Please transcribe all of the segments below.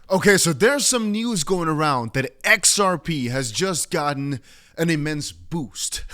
Okay, so there's some news going around that XRP has just gotten an immense boost.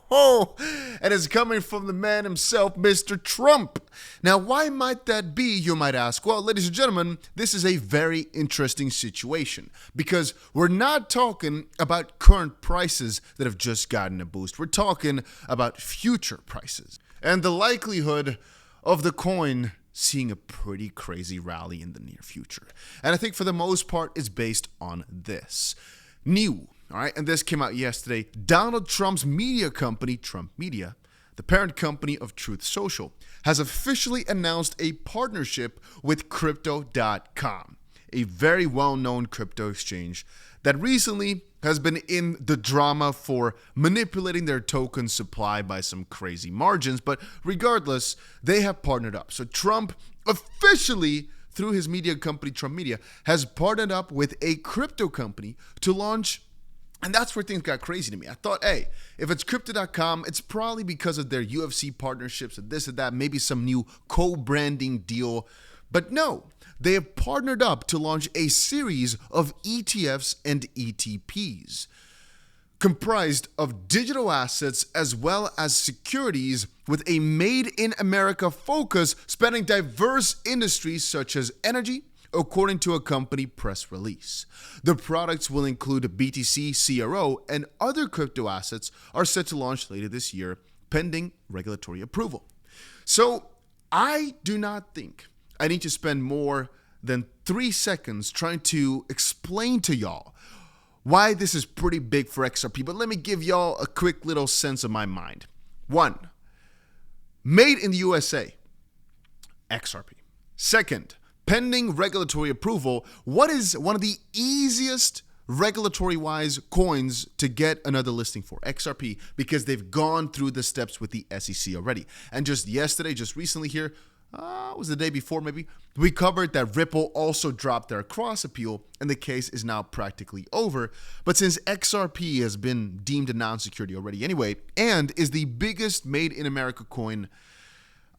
And it's coming from the man himself, Mr. Trump. Now, why might that be, you might ask? Well, ladies and gentlemen, this is a very interesting situation because we're not talking about current prices that have just gotten a boost. We're talking about future prices and the likelihood of the coin seeing a pretty crazy rally in the near future. And I think for the most part, it's based on this. New, all right, and this came out yesterday. Donald Trump's media company, Trump Media, the parent company of Truth Social, has officially announced a partnership with Crypto.com, a very well-known crypto exchange that recently has been in the drama for manipulating their token supply by some crazy margins. But regardless, they have partnered up. So Trump officially, through his media company, Trump Media, has partnered up with a crypto company to launch. And that's where things got crazy to me. I thought, hey, if it's Crypto.com, it's probably because of their UFC partnerships and this and that, maybe some new co-branding deal. But no, they have partnered up to launch a series of ETFs and ETPs comprised of digital assets as well as securities with a made-in-America focus spanning diverse industries such as energy, according to a company press release. The products will include BTC, CRO, and other crypto assets are set to launch later this year, pending regulatory approval. So I do not think I need to spend more than 3 seconds trying to explain to y'all why this is pretty big for XRP, but let me give y'all a quick little sense of my mind. 1, made in the USA, XRP. Second, pending regulatory approval, what is one of the easiest regulatory-wise coins to get another listing for? XRP, because they've gone through the steps with the SEC already. And just yesterday, just recently here, it was the day before maybe, we covered that Ripple also dropped their cross appeal and the case is now practically over. But since XRP has been deemed a non-security already anyway and is the biggest made in America coin,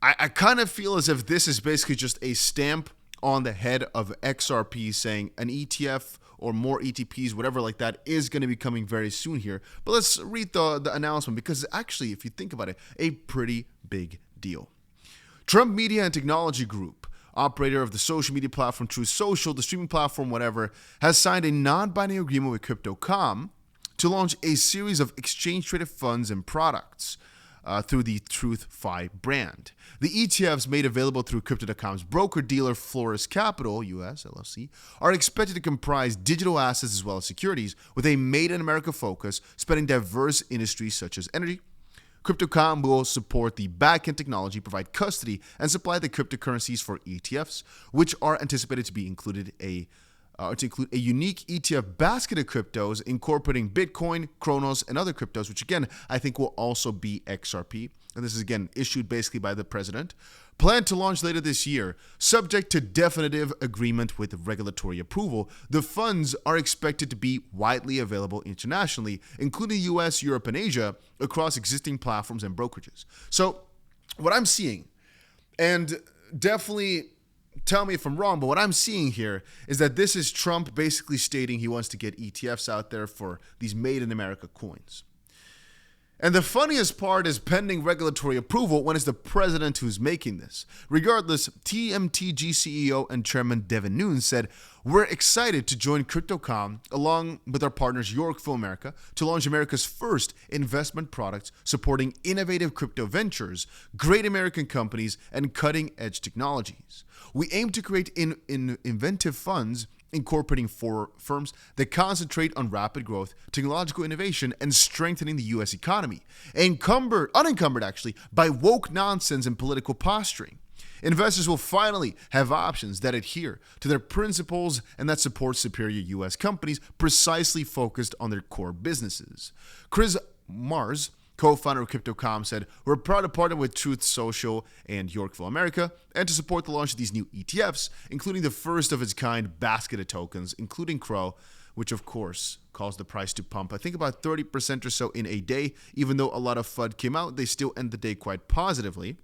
I kind of feel as if this is basically just a stamp on the head of XRP saying an ETF or more ETPs, whatever like that, is going to be coming very soon here. But let's read the announcement because actually, if you think about it, a pretty big deal. Trump Media and Technology Group, operator of the social media platform Truth Social, the streaming platform, whatever, has signed a non-binding agreement with Crypto.com to launch a series of exchange-traded funds and products through the TruthFi brand. The ETFs made available through Crypto.com's broker-dealer Flores Capital, US, LLC, are expected to comprise digital assets as well as securities with a made-in-America focus, spanning diverse industries such as energy. Crypto.com will support the back-end technology, provide custody, and supply the cryptocurrencies for ETFs, which are anticipated to include a unique ETF basket of cryptos incorporating Bitcoin, Kronos, and other cryptos, which again, I think will also be XRP. And this is again issued basically by the president. Planned to launch later this year, subject to definitive agreement with regulatory approval. The funds are expected to be widely available internationally, including US, Europe, and Asia, across existing platforms and brokerages. So what I'm seeing, and definitely tell me if I'm wrong, but what I'm seeing here is that this is Trump basically stating he wants to get ETFs out there for these made in America coins. And the funniest part is pending regulatory approval when it's the president who's making this. Regardless, TMTG CEO and Chairman Devin Nunes said, "We're excited to join Crypto.com along with our partners Yorkville America to launch America's first investment products supporting innovative crypto ventures, great American companies, and cutting-edge technologies. We aim to create inventive funds incorporating 4 firms that concentrate on rapid growth, technological innovation, and strengthening the U.S. economy, unencumbered actually by woke nonsense and political posturing. Investors will finally have options that adhere to their principles and that support superior U.S. companies precisely focused on their core businesses." Chris Mars, co-founder of Crypto.com, said, "We're proud to partner with Truth Social and Yorkville America and to support the launch of these new ETFs, including the first of its kind basket of tokens, including CRO, which of course caused the price to pump, I think about 30% or so in a day. Even though a lot of FUD came out, they still end the day quite positively.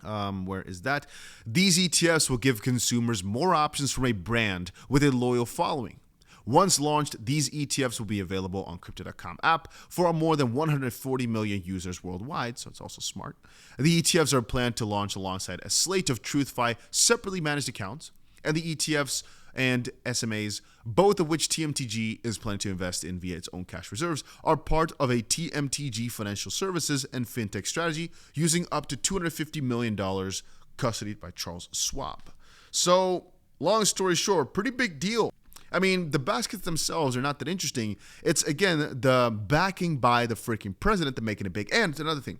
Where is that? These ETFs will give consumers more options from a brand with a loyal following. Once launched, these ETFs will be available on Crypto.com app for more than 140 million users worldwide, so it's also smart. The ETFs are planned to launch alongside a slate of TruthFi separately managed accounts, and the ETFs and SMAs, both of which TMTG is planning to invest in via its own cash reserves, are part of a TMTG financial services and fintech strategy using up to $250 million custodied by Charles Schwab. So, long story short, pretty big deal. I mean, the baskets themselves are not that interesting. It's, again, the backing by the freaking president that making it big. And it's another thing.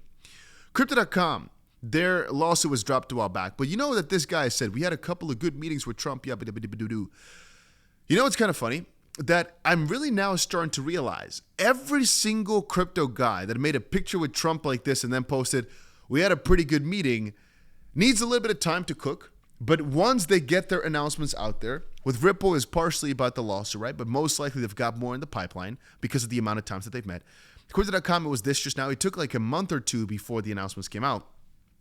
Crypto.com, their lawsuit was dropped a while back. But you know that this guy said, we had a couple of good meetings with Trump. You know what's kind of funny? That I'm really now starting to realize every single crypto guy that made a picture with Trump like this and then posted, we had a pretty good meeting, needs a little bit of time to cook. But once they get their announcements out there, with Ripple is partially about the lawsuit, right? But most likely they've got more in the pipeline because of the amount of times that they've met. Crypto.com, it was this just now. It took like a month or two before the announcements came out.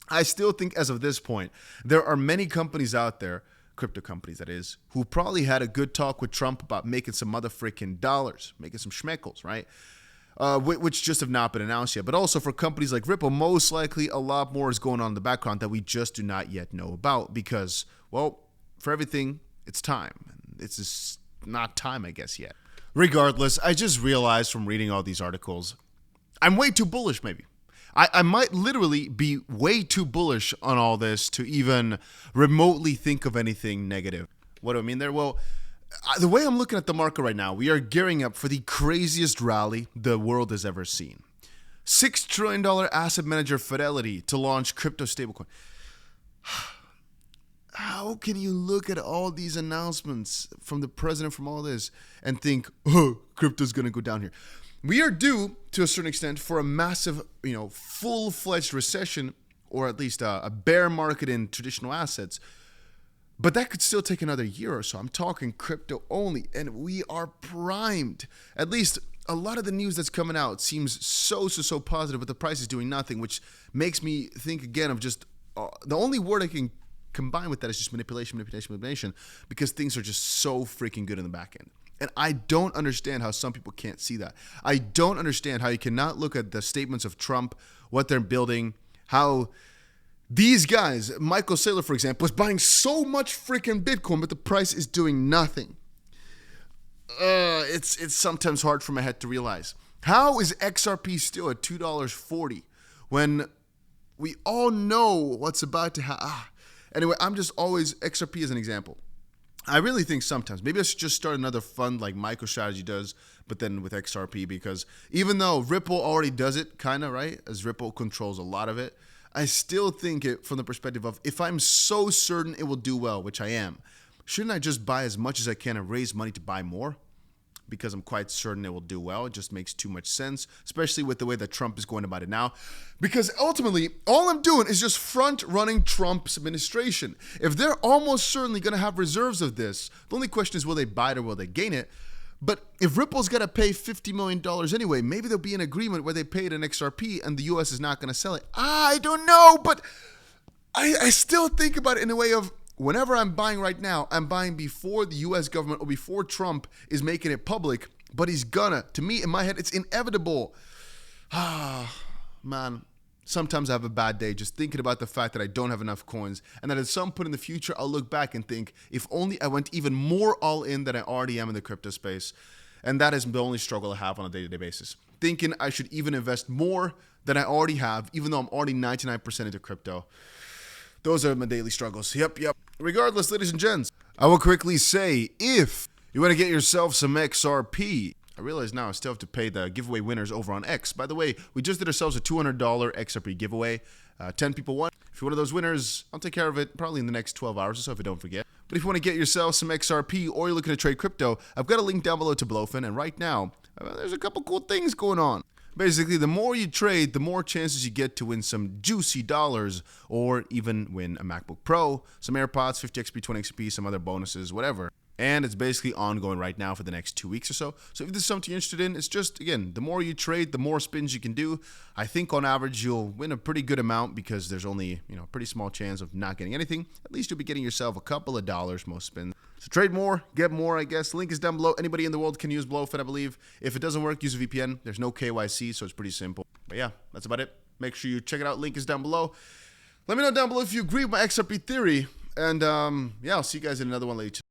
I still think as of this point, there are many companies out there, crypto companies that is, who probably had a good talk with Trump about making some mother freaking dollars, making some schmeckles, right? Which just have not been announced yet. But also for companies like Ripple, most likely a lot more is going on in the background that we just do not yet know about because, well, for everything, it's time. It's just not time, I guess, yet. Regardless, I just realized from reading all these articles, I'm way too bullish, maybe. I might literally be way too bullish on all this to even remotely think of anything negative. What do I mean there? Well, the way I'm looking at the market right now, we are gearing up for the craziest rally the world has ever seen. $6 trillion asset manager Fidelity to launch crypto stablecoin. How can you look at all these announcements from the president from all this and think, oh, crypto's going to go down here? We are due, to a certain extent, for a massive, full-fledged recession, or at least a bear market in traditional assets. But that could still take another year or so. I'm talking crypto only, and we are primed. At least a lot of the news that's coming out seems so positive, but the price is doing nothing, which makes me think again of just the only word I can combine with that is just manipulation, because things are just so freaking good in the back end. And I don't understand how some people can't see that. I don't understand how you cannot look at the statements of Trump, what they're building, how these guys, Michael Saylor, for example, is buying so much freaking Bitcoin, but the price is doing nothing. It's sometimes hard for my head to realize. How is XRP still at $2.40 when we all know what's about to happen? Anyway, I'm just always, XRP as an example. I really think sometimes, maybe I should just start another fund like MicroStrategy does, but then with XRP, because even though Ripple already does it, kind of, right? As Ripple controls a lot of it, I still think it from the perspective of, if I'm so certain it will do well, which I am, shouldn't I just buy as much as I can and raise money to buy more? Because I'm quite certain it will do well. It just makes too much sense, especially with the way that Trump is going about it now. Because ultimately, all I'm doing is just front-running Trump's administration. If they're almost certainly going to have reserves of this, the only question is, will they buy it or will they gain it? But if Ripple's got to pay $50 million anyway, maybe there'll be an agreement where they pay it in XRP and the U.S. is not going to sell it. I don't know, but I still think about it in a way of, whenever I'm buying right now, I'm buying before the U.S. government or before Trump is making it public, but he's gonna. To me, in my head, it's inevitable. Man, sometimes I have a bad day just thinking about the fact that I don't have enough coins, and that at some point in the future, I'll look back and think, if only I went even more all in than I already am in the crypto space. And that is the only struggle I have on a day-to-day basis. Thinking I should even invest more than I already have, even though I'm already 99% into crypto. Those are my daily struggles. Yep. Regardless, ladies and gents, I will quickly say, if you want to get yourself some XRP, I realize now I still have to pay the giveaway winners over on X. By the way, we just did ourselves a $200 XRP giveaway. 10 people won. If you're one of those winners, I'll take care of it probably in the next 12 hours or so if I don't forget. But if you want to get yourself some XRP or you're looking to trade crypto, I've got a link down below to Blofin. And right now, there's a couple cool things going on. Basically, the more you trade, the more chances you get to win some juicy dollars or even win a MacBook Pro, some AirPods, 50 XP, 20 XP, some other bonuses, whatever. And it's basically ongoing right now for the next 2 weeks or so. So if this is something you're interested in, it's just, again, the more you trade, the more spins you can do. I think on average you'll win a pretty good amount because there's only, a pretty small chance of not getting anything. At least you'll be getting yourself a couple of dollars most spins. So trade more, get more, I guess. Link is down below. Anybody in the world can use BloFed, I believe. If it doesn't work, use a VPN. There's no KYC, so it's pretty simple. But yeah, that's about it. Make sure you check it out. Link is down below. Let me know down below if you agree with my XRP theory. And yeah, I'll see you guys in another one later.